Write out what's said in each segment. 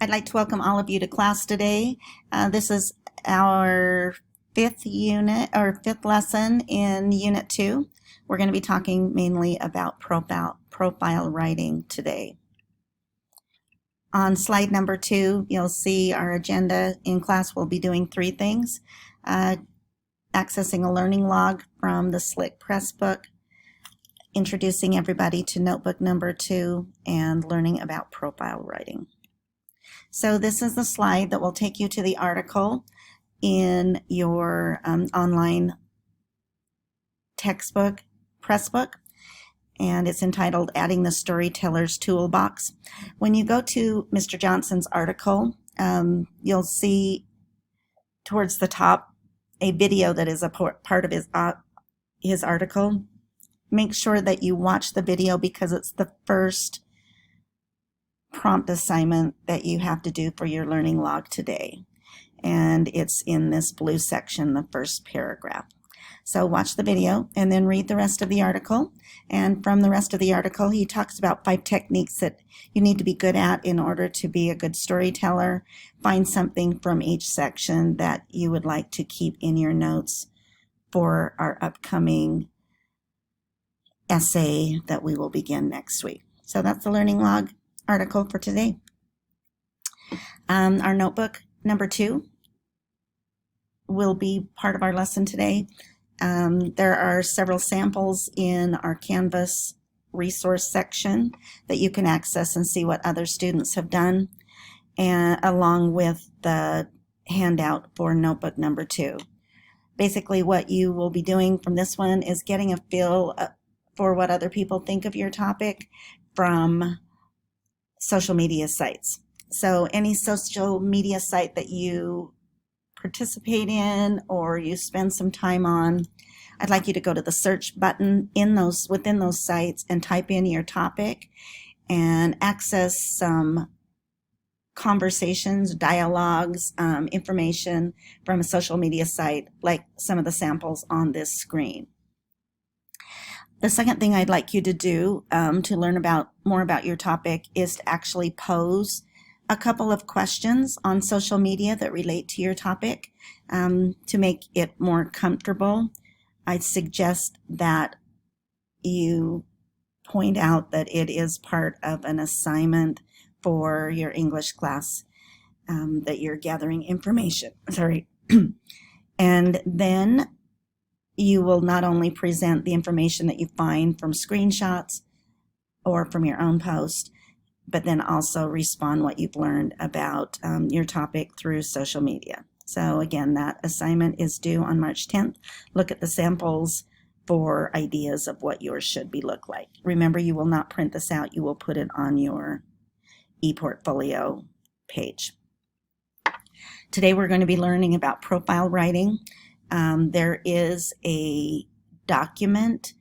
I'd like to welcome all of you to class today. This is our fifth lesson in Unit 2. We're going to be talking mainly about profile writing today. On slide number 2, you'll see our agenda. In class, we'll be doing 3 things. Accessing a learning log from the Slick Pressbook, introducing everybody to notebook number 2, and learning about profile writing. So this is the slide that will take you to the article in your online textbook, Pressbook, and it's entitled Adding the Storyteller's Toolbox. When you go to Mr. Johnson's article, you'll see towards the top a video that is a part of his article. Make sure that you watch the video because it's the first prompt assignment that you have to do for your learning log today. And it's in this blue section, the first paragraph. So watch the video and then read the rest of the article. And from the rest of the article, he talks about 5 techniques that you need to be good at in order to be a good storyteller. Find something from each section that you would like to keep in your notes for our upcoming essay that we will begin next week. So that's the learning log article for today. Our notebook number 2 will be part of our lesson today. There are several samples in our Canvas resource section that you can access and see what other students have done, and along with the handout for notebook number 2. Basically, what you will be doing from this one is getting a feel for what other people think of your topic from social media sites. So any social media site that you participate in or you spend some time on, I'd like you to go to the search button within those sites and type in your topic and access some conversations, dialogues, information from a social media site like some of the samples on this screen. The second thing I'd like you to do to learn more about your topic is to actually pose a couple of questions on social media that relate to your topic. To make it more comfortable, I'd suggest that you point out that it is part of an assignment for your English class, that you're gathering information. And then you will not only present the information that you find from screenshots or from your own post, but then also respond what you've learned about your topic through social media. So again, that assignment is due on March 10th. Look at the samples for ideas of what yours should look like. Remember, you will not print this out. You will put it on your ePortfolio page. Today we're going to be learning about profile writing. There is a document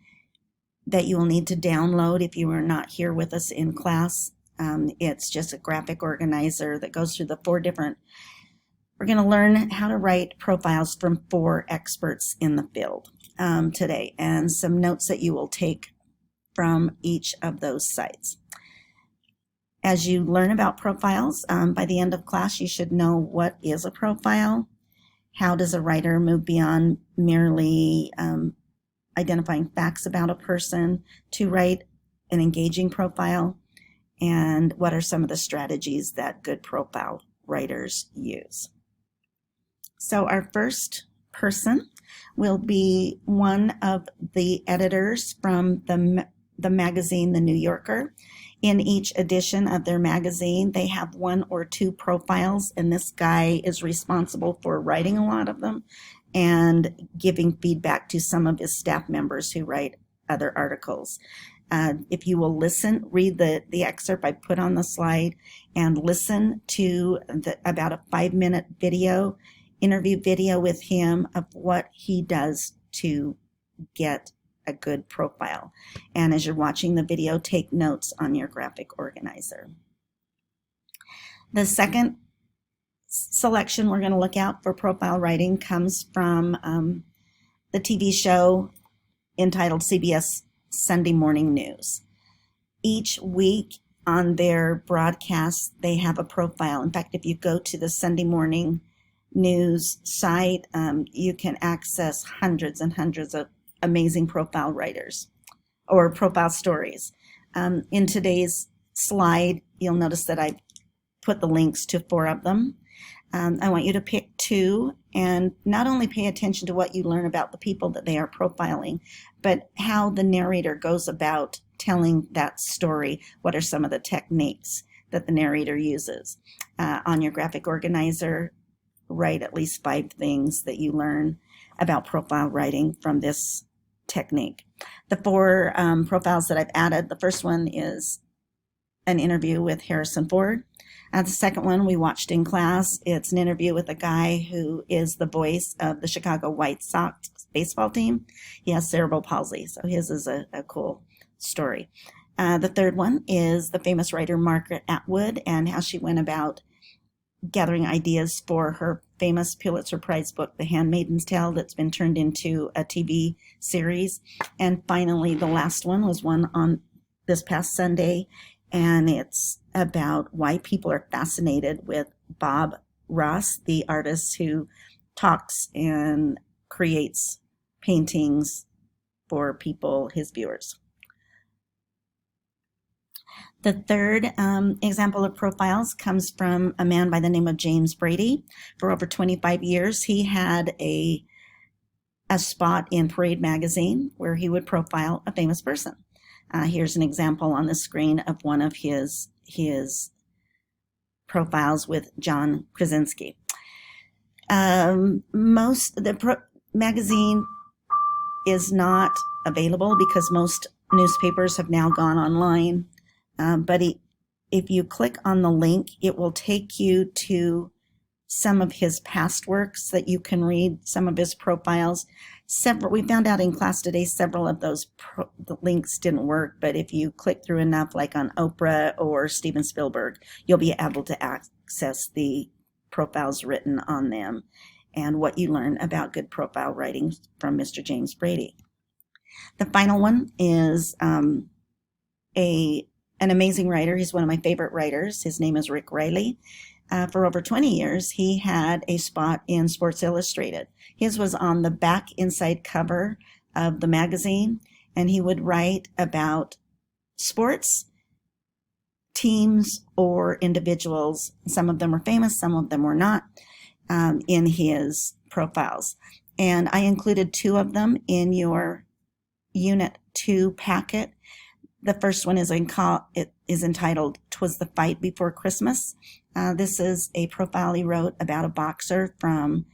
that you will need to download if you are not here with us in class. It's just a graphic organizer that goes through the 4 different. We're going to learn how to write profiles from 4 experts in the field today, and some notes that you will take from each of those sites. As you learn about profiles, by the end of class, you should know what is a profile. How does a writer move beyond merely identifying facts about a person to write an engaging profile? And what are some of the strategies that good profile writers use? So our first person will be one of the editors from the magazine, The New Yorker. In each edition of their magazine, they have 1 or 2 profiles, and this guy is responsible for writing a lot of them and giving feedback to some of his staff members who write other articles. If you will read the excerpt I put on the slide and listen to about a 5-minute interview video with him of what he does to get a good profile. And as you're watching the video, take notes on your graphic organizer. The second selection we're going to look out for profile writing comes from the TV show entitled CBS Sunday Morning News. Each week on their broadcast, they have a profile. In fact, if you go to the Sunday morning news site, you can access hundreds and hundreds of amazing profile writers or profile stories. In today's slide, you'll notice that I put the links to 4 of them. I want you to pick 2 and not only pay attention to what you learn about the people that they are profiling, but how the narrator goes about telling that story. What are some of the techniques that the narrator uses? On your graphic organizer, write at least 5 things that you learn about profile writing from this technique. The 4 profiles that I've added, the first one is an interview with Harrison Ford. The second one we watched in class. It's an interview with a guy who is the voice of the Chicago White Sox baseball team. He has cerebral palsy, so his is a cool story. The third one is the famous writer Margaret Atwood and how she went about gathering ideas for her famous Pulitzer Prize book, The Handmaid's Tale, that's been turned into a TV series. And finally, the last one was one on this past Sunday, and it's about why people are fascinated with Bob Ross, the artist who talks and creates paintings for people, his viewers. The third example of profiles comes from a man by the name of James Brady. For over 25 years, he had a spot in Parade magazine where he would profile a famous person. Here's an example on the screen of one of his profiles with John Krasinski. Magazine is not available because most newspapers have now gone online. But if you click on the link, it will take you to some of his past works that you can read, some of his profiles. We found out in class today several of those the links didn't work, but if you click through enough, like on Oprah or Steven Spielberg, you'll be able to access the profiles written on them and what you learn about good profile writing from Mr. James Brady. The final one is an amazing writer. He's one of my favorite writers. His name is Reilly. For over 20 years, he had a spot in Sports Illustrated. His was on the back inside cover of the magazine, and he would write about sports, teams, or individuals. Some of them were famous, some of them were not, in his profiles. And I included 2 of them in your Unit 2 packet. The first one is entitled "Twas the Fight Before Christmas." This is a profile he wrote about a boxer from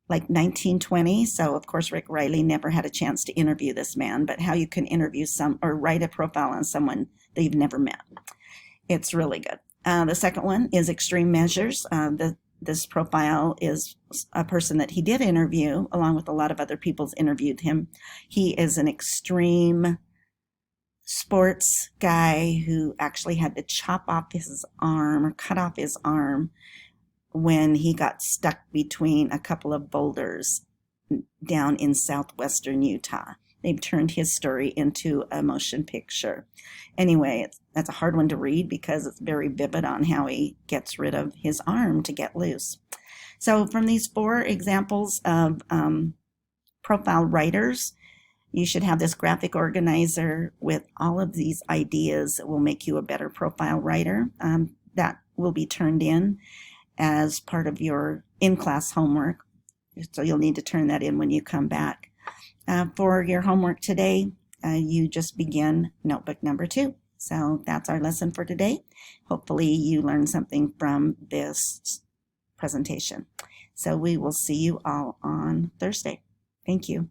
like 1920. So, of course, Rick Reilly never had a chance to interview this man, but how you can interview or write a profile on someone that you've never met. It's really good. The second one is Extreme Measures. This profile is a person that he did interview, along with a lot of other people's interviewed him. He is an extreme sports guy who actually had to chop off his arm or cut off his arm when he got stuck between a couple of boulders down in southwestern Utah. They've turned his story into a motion picture. Anyway, that's a hard one to read because it's very vivid on how he gets rid of his arm to get loose. So from these 4 examples of profile writers, you should have this graphic organizer with all of these ideas that will make you a better profile writer. That will be turned in as part of your in-class homework. So you'll need to turn that in when you come back. For your homework today, you just begin notebook number 2. So that's our lesson for today. Hopefully you learned something from this presentation. So we will see you all on Thursday. Thank you.